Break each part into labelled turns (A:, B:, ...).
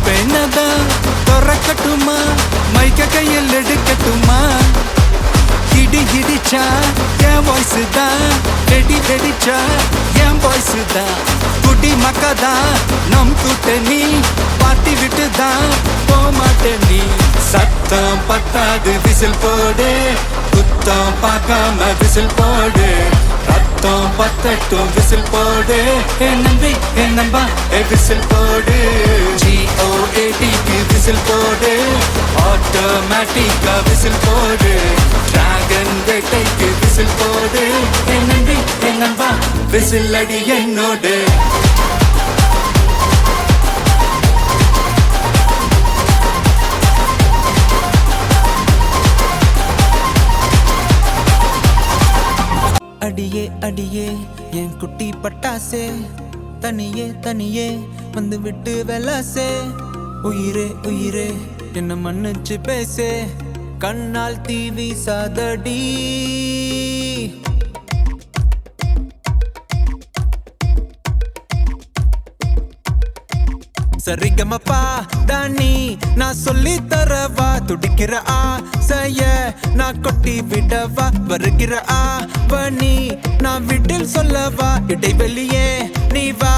A: பெண்ணதான் துறக்கட்டுமா மைக்க கையில் எடுக்கட்டுமா இடி இடிச்சா என் வாய்ஸ் தான் வெடி வெடிச்சா என் வாய்ஸ் தான் குடி மக்கதான் நம் கூட்டணி பாட்டி விட்டு தான் போமாட்டேன் நீ சத்தம் பத்தாது விசில் போடு குத்தம் பார்க்காம விசில் போடு ரத்தம் பத்தட்டும் விசில் போடு என் நம்பி என் நம்பா விசில் போடு GOATக்கு விசில் போடு ஆட்டோமேட்டிக்கா விசில் போடு டிராகன் வேட்டைக்கு விசில் போடு என் நம்பி என் நம்பா விசில் அடி என்னோடு அடியே அடியே என் குட்டி பட்டாசே தனியே தனியே வந்து விட்டு வெலாசே உயிரே உயிரே என்ன மன்னிச்சு பேசே கண்ணால் தீவி சாதடி சரிகமப்பா தானி நான் சொல்லி தரவா துடிக்கிற ஆசைய நான் கொட்டி விடவா வருகிற ஆவணி நான் வீட்டில் சொல்லவா இடைவெளியே நீ வா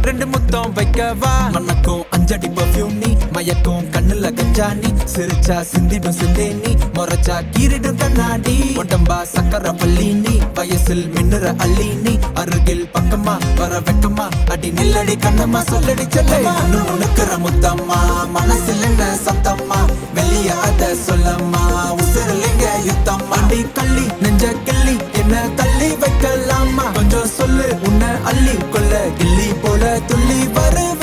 A: ரெண்டு முத்தம் வைக்கவா மனக்கும் அஞ்சடி பர்ஃபியூம் நீ மயக்கும் கண்ணுல கஞ்சா நீ சிரிச்சா சிந்திடும் சிந்தே நீ முறைச்சா கீரிடும் கண்ணாடி உடம்பா சக்கர பள்ளி நீ வயசில் மின்னுற அள்ளி நீ அருகில் பக்கமா வர வெக்கமா அடி நில்லடி கண்ணம்மா சொல்லடி செல்லம்மா உனக்குற முத்தம்மா மனசில் என்ன சத்தம்மா வெளிய அத சொல்லம்மா உசிரலிங்க யுத்தம்மா அடி கள்ளி நெஞ்ச கிள்ளி என்ன தள்ளி வைக்கலாமா கொஞ்சம் சொல்லு உன்னை அள்ளி கொள்ள கிள்ளி போல துள்ளி வருவேன்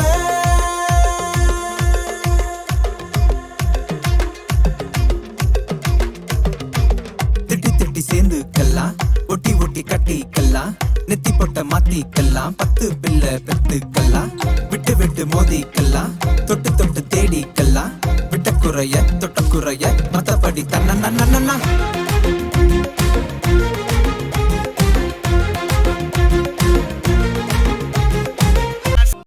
A: திட்டி திட்டி சேர்ந்து கல்லாம் ஒட்டி ஒட்டி கட்டிக்கலாம் நெத்தி பொட்ட மாத்திக்கலாம் 10 பிள்ளை பெத்துக்கலாம் விட்டு விட்டு மோதிக்கலாம் தொட்டு தொட்டு தேடிக்கலாம் விட்ட குறைய தொட்ட குறைய மத்தபடி தன்ன